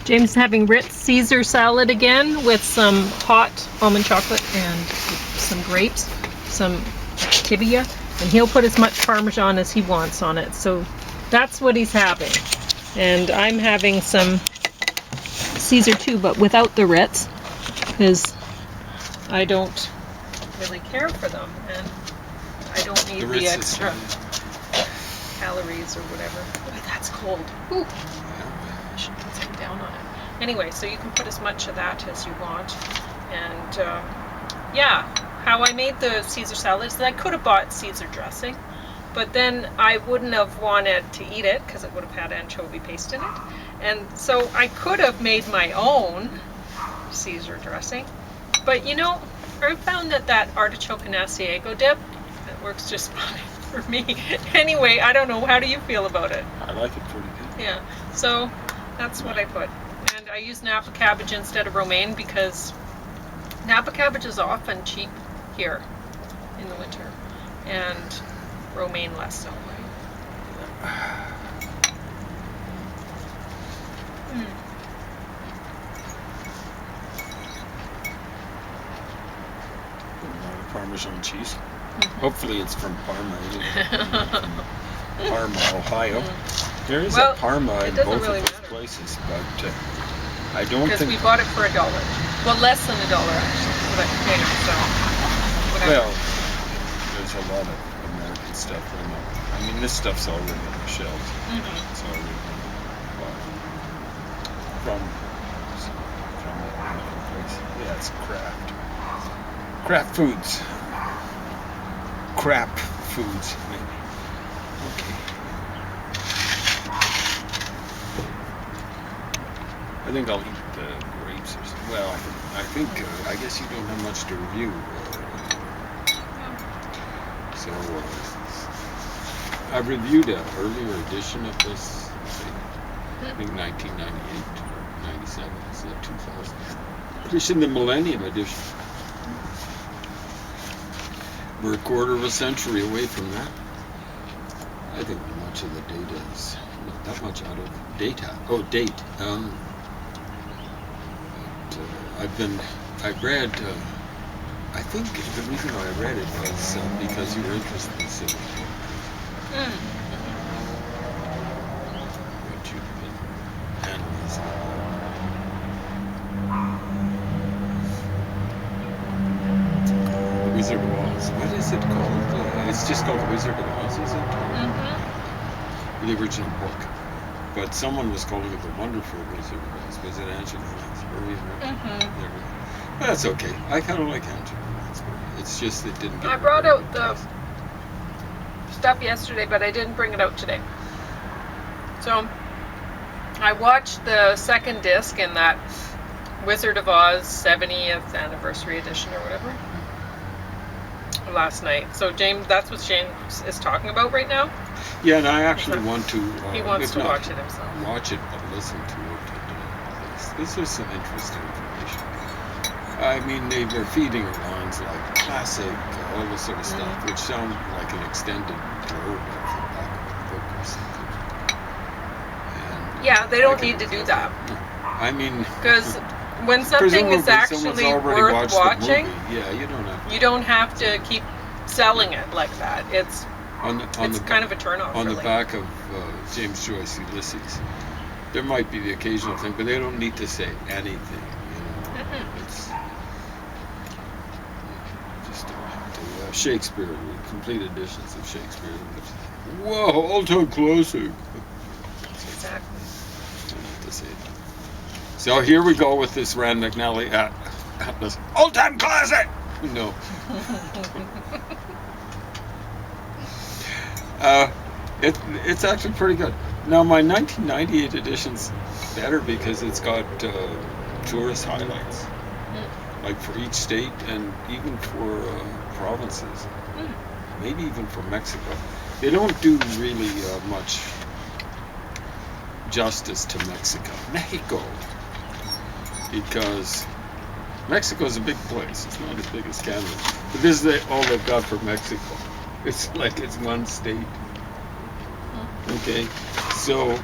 James is having Ritz Caesar salad again with some hot almond chocolate and some grapes, some tibia, and he'll put as much Parmesan as he wants on it. So that's what he's having. And I'm having some Caesar too, but without the Ritz, because I don't really care for them, and I don't need the extra calories or whatever. Oh, that's cold. Ooh. I should put some down on it. Anyway, so you can put as much of that as you want. And yeah, how I made the Caesar salad is that I could have bought Caesar dressing, but then I wouldn't have wanted to eat it because it would have had anchovy paste in it. And so I could have made my own Caesar dressing. But you know, I found that artichoke and Asiago dip, that works just fine for me. Anyway, I don't know, how do you feel about it? I like it pretty good. Yeah, so that's what I put. And I use Napa cabbage instead of romaine because Napa cabbage is often cheap here in the winter, and romaine less so, right? Parmesan cheese. Hopefully it's from Parma. Parma, Ohio. There is a Parma in both really of those places, but I don't think... Because we bought it for $1. Well, less than $1 actually, for that container, so whatever. Well, there's a lot of American stuff right now. I mean, this stuff's already on the shelves. It's already bought from another place. Yeah, it's Kraft Foods. Crap Foods, maybe. Okay. I think I'll eat the grapes or something. Well, I guess you don't have much to review. So, I reviewed an earlier edition of this, I think 1998 or 97, it's the 2000 edition, the Millennium Edition. We're a quarter of a century away from that. I think much of the data is not that much out of date. I think the reason why I read it was because you were interested in civic. What you've been analyzing. The Wizard of Oz. What is it called? It's just called The Wizard of Oz, is it? The original book. But someone was calling it The Wonderful Wizard of Oz. Was it Angela Lansbury? That's okay. I kind of like Angela Lansbury. It's just it didn't get... I brought out the stuff yesterday, but I didn't bring it out today. So, I watched the second disc in that Wizard of Oz 70th anniversary edition or whatever last night. So James, that's what James is talking about right now? Yeah, and I actually want to... he wants to watch it himself. Watch it, but listen to it. This is some interesting information. I mean, they were feeding her lines like classic, all this sort of stuff, which sound like an extended blurb of the back of the book or something. And yeah, they don't need to do that. I mean... Because when something is actually worth watching, you don't have to keep selling it like that. It's kind of a turn-off. On the back of James Joyce Ulysses, there might be the occasional thing, but they don't need to say anything. It's just Shakespeare, complete editions of Shakespeare. Whoa, all-time classic. Exactly. Don't have to say that. So here we go with this Rand McNally Atlas. All-time classic! No. It's actually pretty good. Now, my 1998 edition's better because it's got tourist highlights, like for each state and even for provinces, maybe even for Mexico. They don't do really much justice to Mexico, because Mexico's a big place. It's not as big as Canada, but this is all they've got for Mexico. It's like it's one state. Okay, so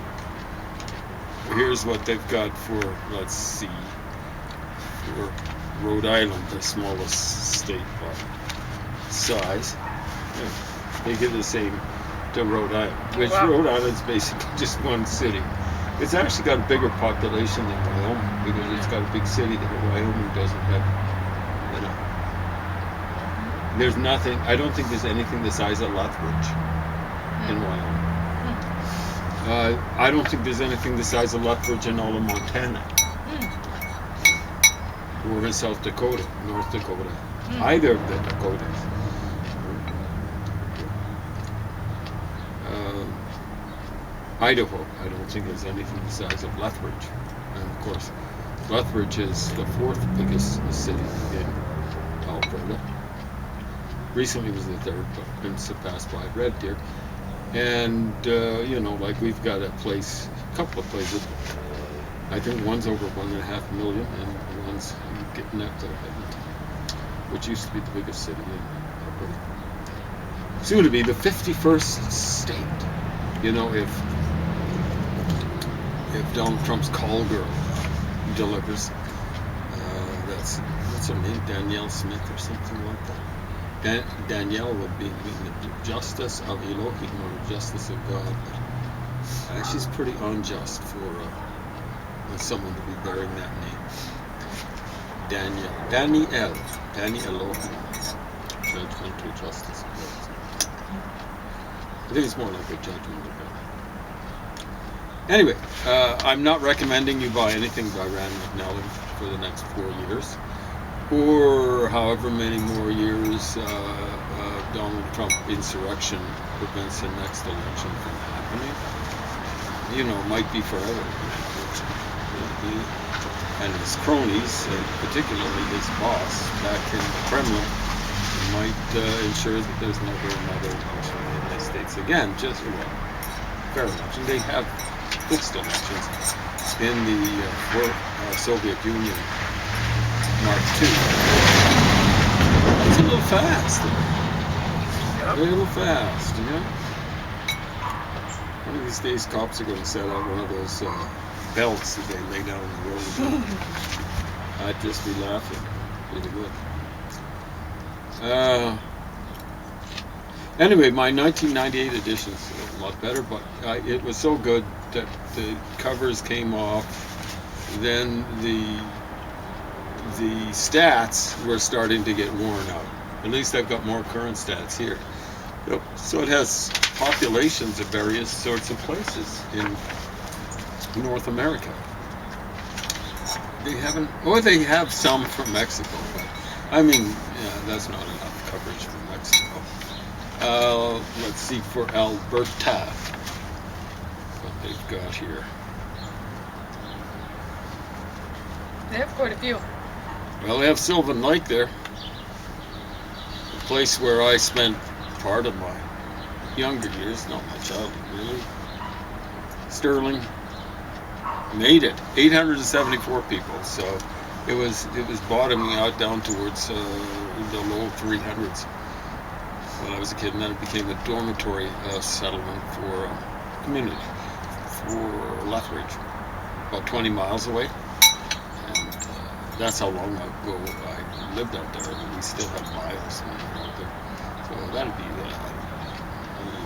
here's what they've got for, let's see, for Rhode Island, the smallest state by size. Yeah, they give the same to Rhode Island, which Rhode Island's basically just one city. It's actually got a bigger population than Wyoming because it's got a big city that Wyoming doesn't have. You know. There's nothing. I don't think there's anything the size of Lethbridge in Wyoming. I don't think there's anything the size of Lethbridge in all of Montana or in South Dakota, North Dakota, either of the Dakotas. Idaho, I don't think there's anything the size of Lethbridge. And of course, Lethbridge is the fourth biggest city in Alberta. Recently was the third, but been surpassed by Red Deer. And, you know, like we've got a couple of places. I think one's over 1.5 million and one's getting up to Edmonton, which used to be the biggest city in Alberta. Soon to be the 51st state. You know, if Donald Trump's call girl delivers, what's her name, Danielle Smith or something like that. Danielle would be the justice of Elohim or justice of God. She's pretty unjust for someone to be bearing that name. Danielle Elohim, judgmental justice of God. I think it's more like a judgment of God. Anyway, I'm not recommending you buy anything by Rand McNally for the next 4 years, or however many more years Donald Trump insurrection prevents the next election from happening. You know, it might be forever. He and his cronies, and particularly his boss back in the Kremlin, might ensure that there's never another election in the United States again. Just fair election. They have fixed elections in the Soviet Union Mark II. It's a little fast. A little fast, you know. One of these days, cops are going to set out one of those belts that they lay down on the road. I'd just be laughing. Really good. Anyway, my 1998 edition is a lot better, but it was so good that the covers came off. Then the stats were starting to get worn out. At least I've got more current stats here. Yep. So it has populations of various sorts of places in North America. They have some from Mexico, but I mean, yeah, that's not enough coverage from Mexico. Let's see for Alberta, what they've got here. They have quite a few. Well, they have Sylvan Lake there, a place where I spent part of my younger years, not my childhood really. Sterling made it, 874 people, so it was bottoming out down towards the low 300s when I was a kid, and then it became a dormitory settlement for community for Lethbridge, about 20 miles away. That's how long ago I lived out there, and we still have miles out there. So that'd be a little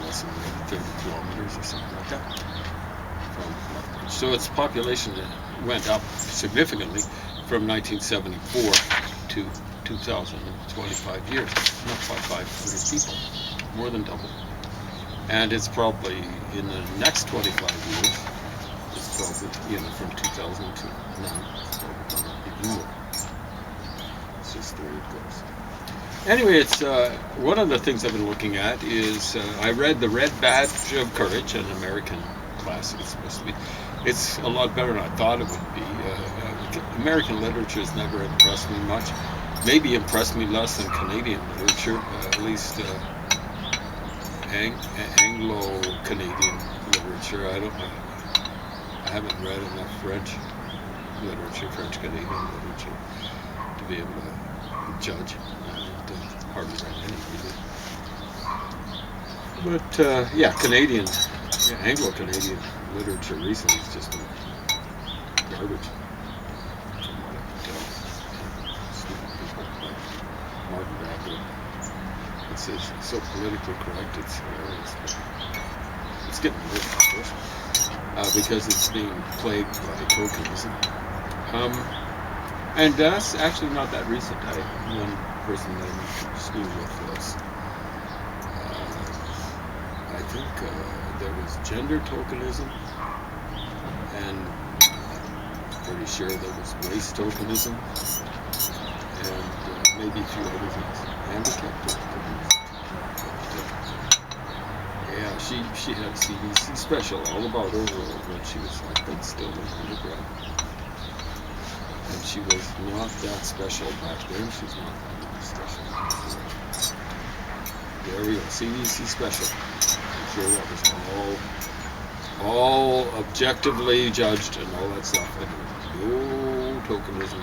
less than 30 kilometers or something like that from Lethbridge. So its population went up significantly from 1974 to 2025 years. Not quite 500 people, more than double. And it's probably in the next 25 years, it's probably, from 2000 to now. It's just the way it goes. Anyway, it's one of the things I've been looking at is I read The Red Badge of Courage, an American classic. It's supposed to be. It's a lot better than I thought it would be. American literature has never impressed me much. Maybe impressed me less than Canadian literature, at least Anglo-Canadian literature. I don't know. I haven't read enough French French-Canadian literature to be able to judge. I hardly read any really. But Anglo-Canadian literature recently has just been garbage, from what I can tell. Stupid people like Martin Bradley. It's so politically correct, it's hilarious. But it's getting worse, of course, because it's being plagued by tokenism. And that's actually not that recent. One person that I went to school with was, I think there was gender tokenism, and I'm pretty sure there was race tokenism, and maybe a few other things. Handicap tokenism. Yeah, she had a CBC special all about her world when she was, I think, still in undergrad. And she was not that special back then. She's not that special. There we go. CBC special. I'm sure that was all objectively judged and all that stuff. And no tokenism.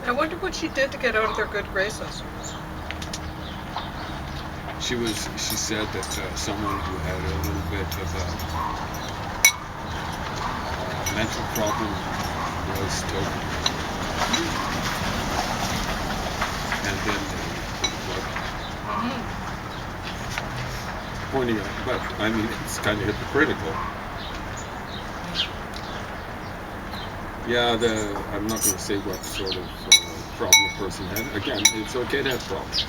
I wonder what she did to get out of their good graces. She said that someone who had a little bit of a mental problem was token. And then pointing out, but I mean, it's kind of hypocritical. Yeah, I'm not going to say what sort of problem the person had. Again, it's okay to have problems,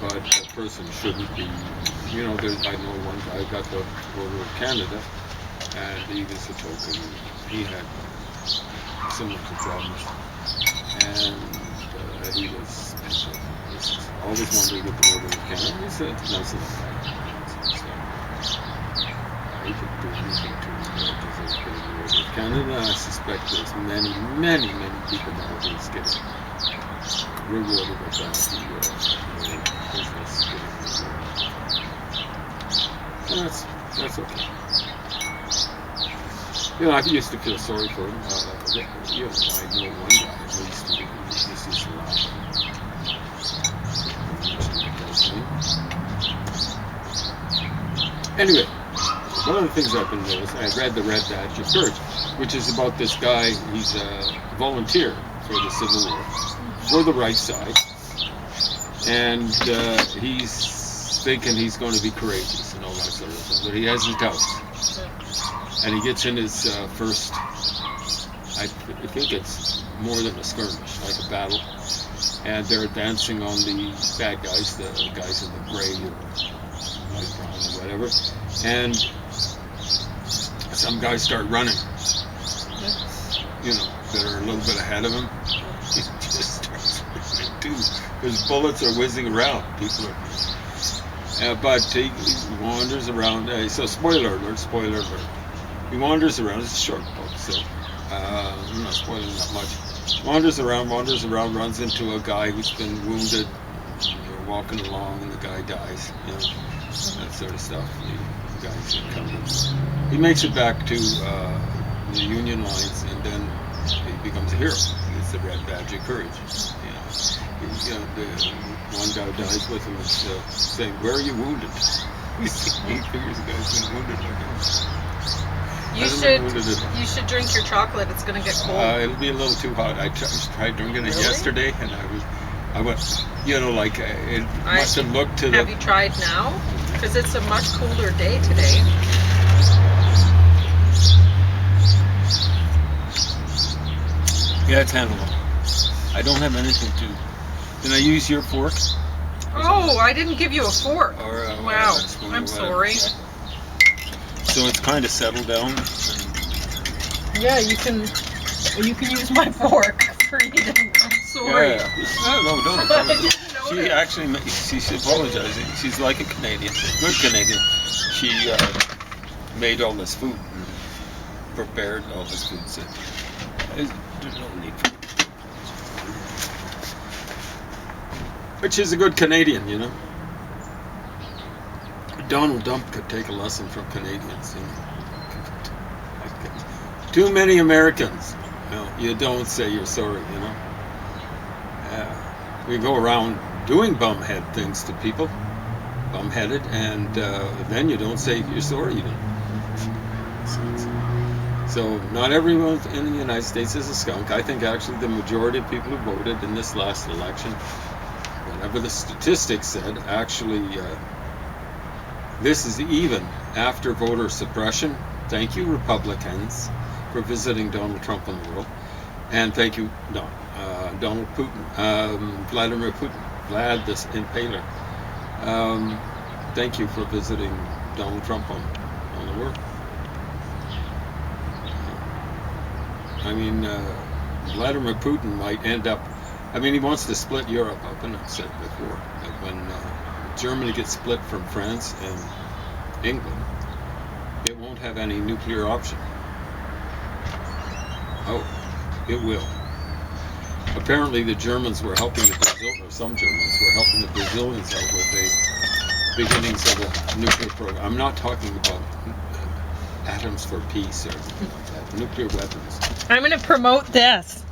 but that person shouldn't be, I know one guy got the border of Canada, and he was a token. He had similar problems, and he was always wanted to get the border of Canada. He said, nice enough guy. He could do anything to deserve to get the border of Canada. I suspect there's many, many, many people nowadays getting rewarded with that. That's okay. I used to feel sorry for him. I know one guy at least who used to laugh. Anyway, one of the things I've been noticing, I read the Red Badge of Courage, which is about this guy. He's a volunteer for the Civil War, for the right side, and he's thinking he's going to be courageous and all that sort of stuff, but he has his doubts. And he gets in his first, I think it's more than a skirmish, like a battle, and they're dancing on the bad guys, the guys in the gray or light brown or whatever, and some guys start running, that are a little bit ahead of him. He just starts running too. His bullets are whizzing around. People are, but he wanders around. So spoiler alert. He wanders around. It's a short book, so I'm not spoiling that much. Wanders around, runs into a guy who's been wounded. They're walking along, and the guy dies. That sort of stuff. The guy's encountered. He makes it back to the Union lines, and then he becomes a hero. It's the Red Badge of Courage. The one guy dies with him is saying, "Where are you wounded?" He figures the guy's been wounded like him. You should drink your chocolate. It's going to get cold. It'll be a little too hot. I tried drinking it yesterday, and I went, it must have looked to the... Have you tried now? Because it's a much colder day today. Yeah, it's handleable. I don't have anything to... Can I use your fork? Oh, I didn't give you a fork. Wow, I'm sorry. So it's kind of settled down. Yeah, you can use my fork for eating. I'm sorry. Yeah. No, don't. She actually, she's apologizing. She's like a Canadian, good Canadian. She made all this food, and prepared all this food. So there's no need for it. But she's a good Canadian, Donald Trump could take a lesson from Canadians. Too many Americans. You don't say you're sorry. We go around doing bumhead things to people, bumheaded, and then you don't say you're sorry. So not everyone in the United States is a skunk. I think actually the majority of people who voted in this last election, whatever the statistics said, actually this is even after voter suppression. Thank you, Republicans, for visiting Donald Trump in the world. And thank you, Donald Putin, Vladimir Putin, Vlad this Impaler. Thank you for visiting Donald Trump on the world. I mean, Vladimir Putin might end up, I mean, he wants to split Europe up, and I've said before, that when Germany gets split from France and England, it won't have any nuclear option. Oh, it will. Apparently the Germans were helping the Brazilians, or some Germans were helping the Brazilians out with the beginnings of a nuclear program. I'm not talking about atoms for peace or anything like that. Nuclear weapons. I'm going to promote this.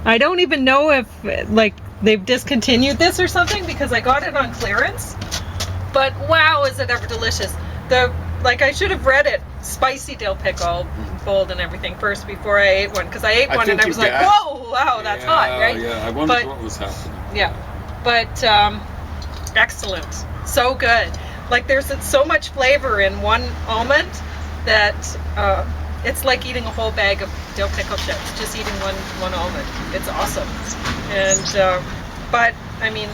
I don't even know if like they've discontinued this or something because I got it on clearance. But wow, is it ever delicious. I should have read it. Spicy dill pickle, bold and everything first before I ate one, because I ate one and I was like, whoa, wow, that's hot, right? Yeah, I wondered what was happening. Yeah, but excellent, so good. Like there's so much flavor in one almond that it's like eating a whole bag of dill pickle chips, just eating one almond. It's awesome. And but I mean,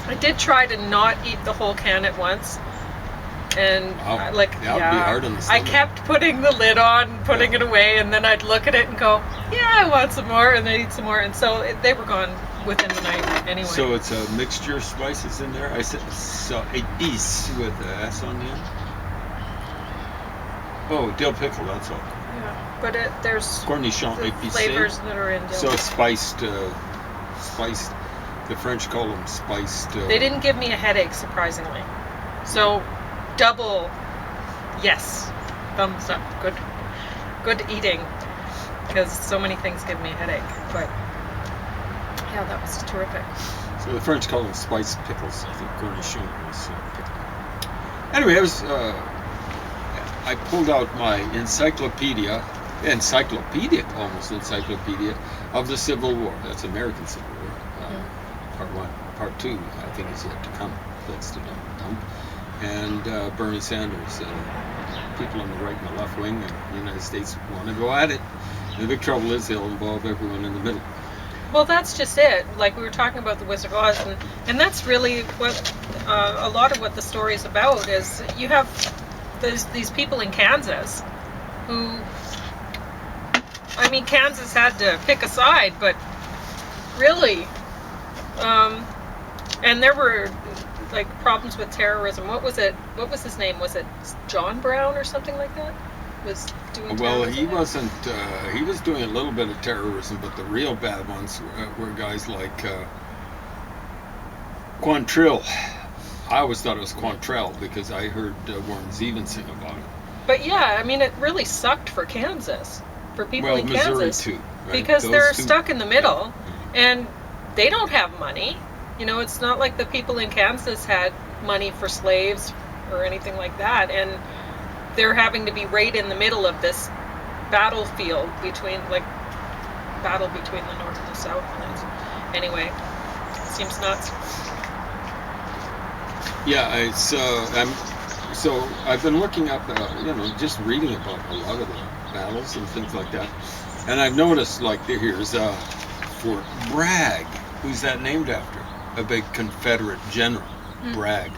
I did try to not eat the whole can at once. And that would be hard on the stomach. I kept putting the lid on, putting it away, and then I'd look at it and go, yeah, I want some more, and then eat some more, and so they were gone within the night anyway. So it's a mixture of spices in there. I said so épices with an S on the end. Oh, dill pickle, that's all. Yeah, but there's cornichon the épicé. flavors that are in dill. So spiced. The French call them spiced. They didn't give me a headache, surprisingly. So. Double yes, thumbs up, good eating, because so many things give me a headache, but yeah, that was terrific. So the French call them spiced pickles. I think cornichon was pickle. Anyway, I pulled out my encyclopedia of the Civil War. That's American Civil War. Part 1. Part 2, I think, is yet to come. Thanks to Donald Trump. And Bernie Sanders, people on the right and the left wing of the United States want to go at it. And the big trouble is they'll involve everyone in the middle. Well, that's just it. Like we were talking about the Wizard of Oz, and that's really what a lot of what the story is about. Is you have these people in Kansas who, I mean, Kansas had to pick a side, but really, and there were. Like problems with terrorism. What was it? What was his name? Was it John Brown or something like that? Was doing. Well, he wasn't. He was doing a little bit of terrorism, but the real bad ones were guys like Quantrill. I always thought it was Quantrell because I heard Warren Zevon sing about it. But yeah, I mean, it really sucked for Kansas, for people in Missouri Kansas, too, right? because they're stuck in the middle, yeah. and they don't have money. You know, it's not like the people in Kansas had money for slaves or anything like that, and they're having to be right in the middle of this battlefield between the North and the South. And anyway, it seems nuts. Yeah, it's so I've been looking up, just reading about a lot of the battles and things like that, and I've noticed like here's Fort Bragg. Who's that named after? A big Confederate general, Bragg.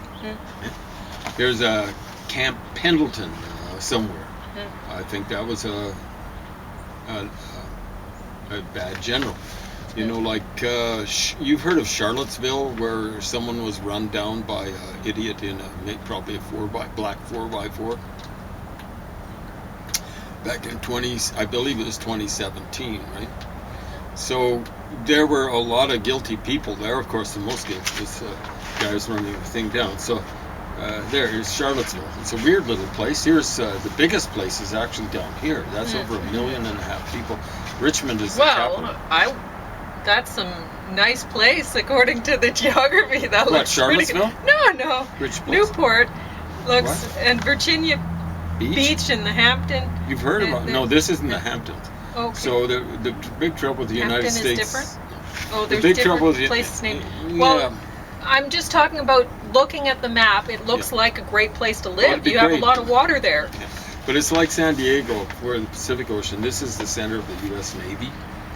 There's a Camp Pendleton somewhere. I think that was a bad general. You know, like you've heard of Charlottesville, where someone was run down by an idiot in probably a black 4x4. Back in I believe it was 2017, right? So there were a lot of guilty people there. Of course, the most guilty was guys running the thing down. So there's Charlottesville. It's a weird little place. Here's the biggest place is actually down here. That's over 1.5 million people. Richmond is the capital. That's some nice place according to the geography. That looks Charlottesville? No. Which place? Newport looks, and Virginia beach in the Hampton. You've heard about? No, this isn't the Hamptons. Okay. So the big trouble with the United Hampton is States. different? Oh, The there's big different trouble is places named. Yeah. Well, I'm just talking about looking at the map. It looks like a great place to live. it'd be You have great. a lot of water there. But it's like San Diego, where the Pacific Ocean. This is the center of the U.S. Navy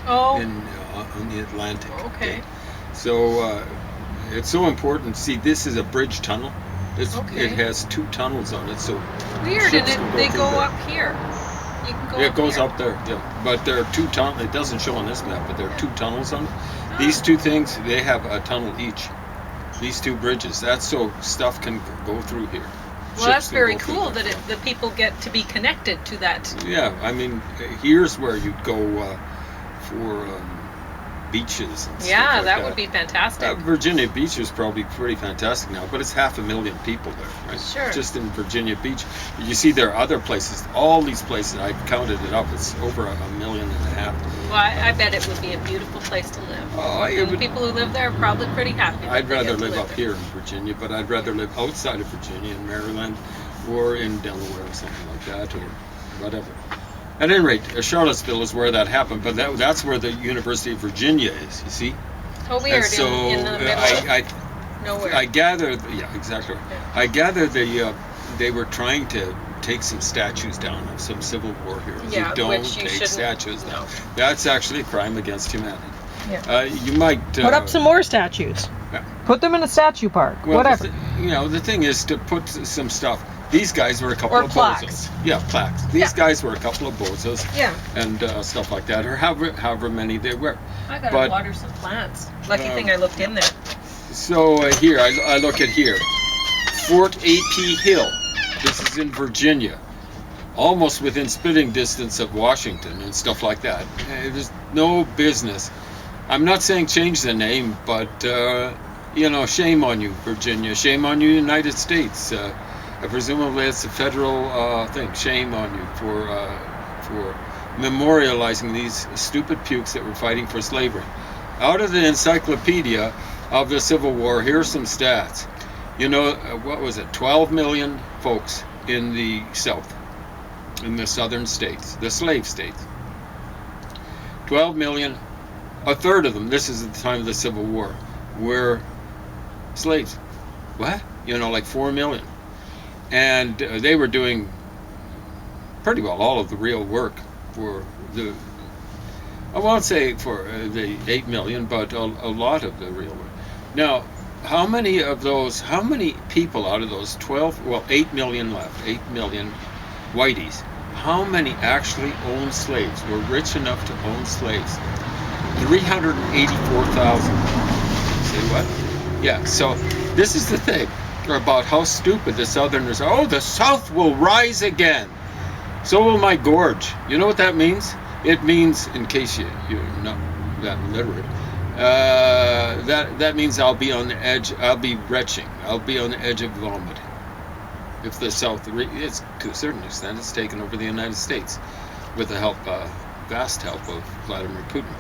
Oh, on the Atlantic. okay. So it's so important. See, this is a bridge tunnel. Okay. It has 2 tunnels on it, so Weird, ships and can they through go there. up here. You can go It goes here. up there, yeah. But there are 2 tunnels. It doesn't show on this map, but there are 2 tunnels on it. Ah. These 2 things, they have a tunnel each. These 2 bridges. That's so stuff can go through here. Well, that's Ships can very go through cool there. that the people get to be connected to that. Yeah, I mean, here's where you'd go for beaches and stuff Yeah, like that would be fantastic. Virginia Beach is probably pretty fantastic now, but it's 500,000 people there, right? Sure. Just in Virginia Beach. You see there are other places, all these places, I counted it up, it's over 1.5 million. Well, I bet it would be a beautiful place to live. Oh, it And would- people who live there are probably pretty happy. that I'd they rather get to live up there. here in Virginia, but I'd rather live outside of Virginia, in Maryland, or in Delaware or something like that, or whatever. At any rate, Charlottesville is where that happened, but that's where the University of Virginia is, you see? Oh, weird. And so in the middle of I nowhere. I gather, yeah, exactly. I gather they were trying to take some statues down of some Civil War heroes. Yeah, You don't which you take shouldn't- statues down. no. That's actually a crime against humanity. Yeah. You might Put up some more statues. Yeah. Put them in a statue park. well, whatever. The thing is to put some stuff. These guys were a couple Or of plaques. bozos. Yeah, plaques. These Yeah. guys were a couple of bozos Yeah. and stuff like that, or however many they were. I gotta but- water some plants. Lucky thing I looked in there. So here, I look at here. Fort A.P. Hill. This is in Virginia. Almost within spitting distance of Washington and stuff like that. There's no business. I'm not saying change the name, but, shame on you, Virginia. Shame on you, United States. Presumably it's a federal thing. Shame on you for memorializing these stupid pukes that were fighting for slavery. Out of the encyclopedia of the Civil War, here's some stats. What was it? 12 million folks in the South, in the southern states, the slave states. 12 million, a third of them, this is at the time of the Civil War, were slaves. What? Like 4 million. And they were doing pretty well all of the real work for I won't say for the 8 million, but a lot of the real work. Now, how many people out of those 8 million left, 8 million whiteys, how many actually owned slaves, were rich enough to own slaves? 384,000. Say what? Yeah, so this is the thing about how stupid the Southerners are. Oh, the South will rise again. So will my gorge. You know what that means? It means, in case you're not that literate, that means I'll be on the edge. I'll be retching. I'll be on the edge of vomiting. If the South, it's to a certain extent, it's taken over the United States with the help, vast help of Vladimir Putin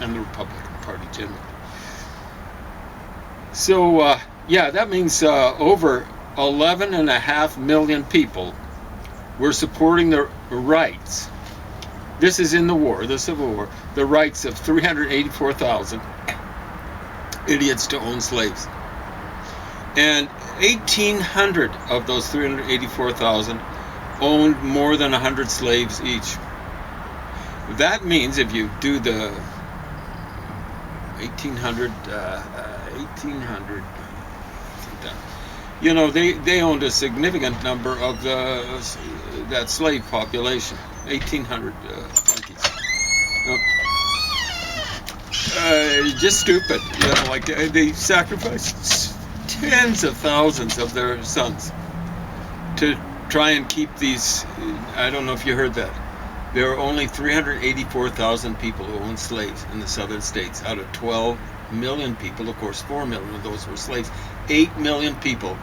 and the Republican Party generally. So, that means over 11.5 million people were supporting the rights. This is in the war, the Civil War, the rights of 384,000 idiots to own slaves. And 1,800 of those 384,000 owned more than 100 slaves each. That means if you do the 1,800, they owned a significant number of that slave population, 1,800 monkeys. Just stupid, they sacrificed tens of thousands of their sons to try and keep these. I don't know if you heard that. There are only 384,000 people who own slaves in the southern states out of 12 million people. Of course, 4 million of those were slaves. 8 million people.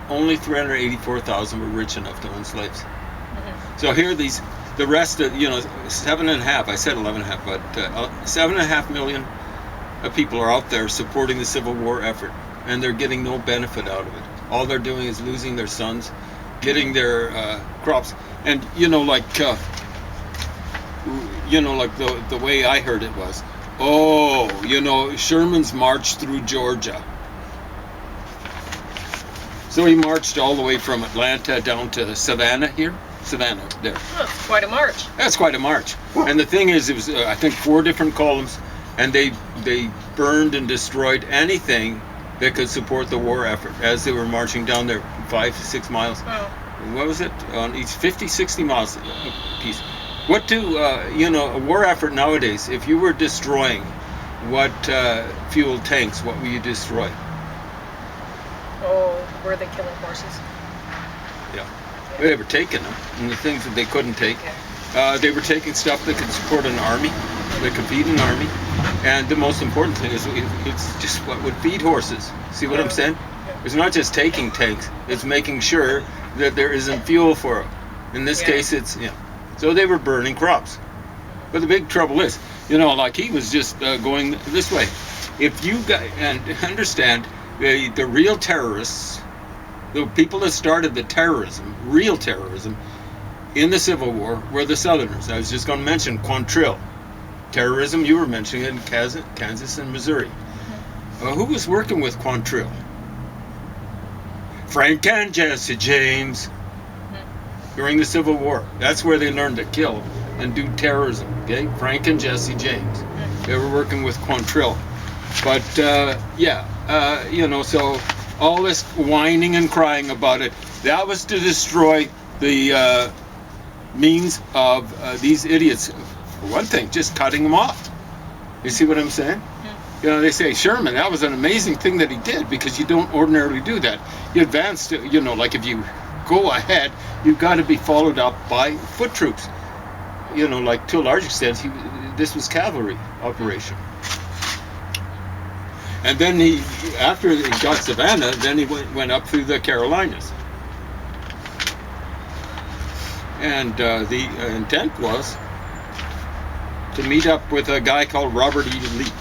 Only 384,000 were rich enough to own slaves. Mm-hmm. So here the rest of, 7.5, I said 11.5, but 7.5 million people are out there supporting the Civil War effort, and they're getting no benefit out of it. All they're doing is losing their sons getting their crops. And like the way I heard it was, Sherman's marched through Georgia. So he marched all the way from Atlanta down to Savannah here. Savannah, there. That's quite a march. That's quite a march. And the thing is, it was, I think, 4 different columns, and they burned and destroyed anything that could support the war effort as they were marching down there 5 to 6 miles. Wow. What was it? On each 50, 60 miles a piece. What do, a war effort nowadays, if you were destroying what fuel tanks, what would you destroy? Oh, were they killing horses? Yeah. They were taking them, and the things that they couldn't take. They were taking stuff that could support an army, that could feed an army. And the most important thing is it's just what would feed horses. See what I'm saying? It's not just taking tanks, it's making sure that there isn't fuel for them. In this case, it's, So they were burning crops. But the big trouble is, like he was just going this way. If you and understand, the real terrorists, the people that started the terrorism, real terrorism, in the Civil War were the Southerners. I was just going to mention Quantrill. Terrorism, you were mentioning in Kansas and Missouri. Who was working with Quantrill? Frank and Jesse James. During the Civil War. That's where they learned to kill and do terrorism. Okay? Frank and Jesse James. They were working with Quantrill. But, so all this whining and crying about it, that was to destroy the means of these idiots. For one thing, just cutting them off. You see what I'm saying? They say, Sherman, that was an amazing thing that he did, because you don't ordinarily do that. You advance to, like if you go ahead, you've got to be followed up by foot troops. Like to a large extent, this was cavalry operation. And then after he got Savannah, then he went up through the Carolinas. And the intent was to meet up with a guy called Robert E. Lee.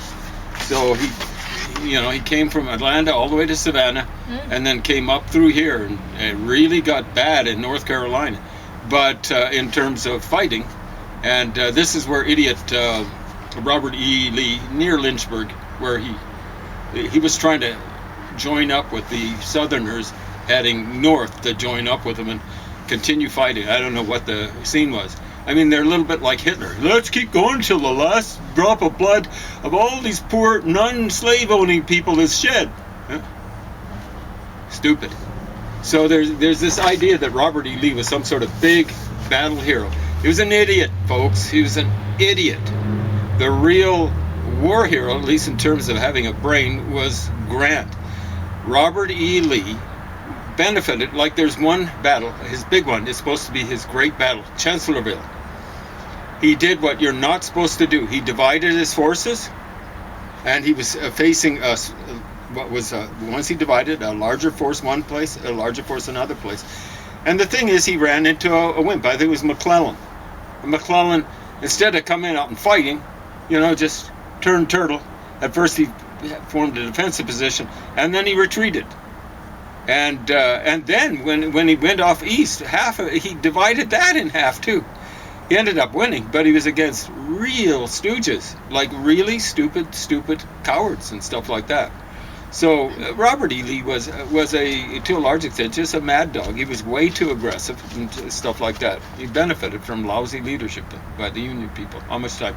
So he came from Atlanta all the way to Savannah, and then came up through here, and it really got bad in North Carolina. But in terms of fighting, and this is where idiot Robert E. Lee, near Lynchburg, where he was trying to join up with the Southerners heading north to join up with them and continue fighting. I don't know what the scene was. I mean, they're a little bit like Hitler. Let's keep going till the last drop of blood of all these poor non-slave-owning people is shed. Huh? Stupid. So there's this idea that Robert E. Lee was some sort of big battle hero. He was an idiot, folks. He was an idiot. The real war hero, at least in terms of having a brain, was Grant. Robert E. Lee benefited, like there's one battle, his big one is supposed to be his great battle, Chancellorsville. He did what you're not supposed to do. He divided his forces, and he was facing once he divided, a larger force one place, a larger force another place. And the thing is, he ran into a wimp. I think it was McClellan. And McClellan, instead of coming out and fighting, just turned turtle. At first he formed a defensive position, and then he retreated. And then when he went off east, he divided that in half too. He ended up winning, but he was against real stooges, like really stupid cowards and stuff like that. So Robert E. Lee was to a large extent just a mad dog. He was way too aggressive and stuff like that. He benefited from lousy leadership by the Union people. How much time?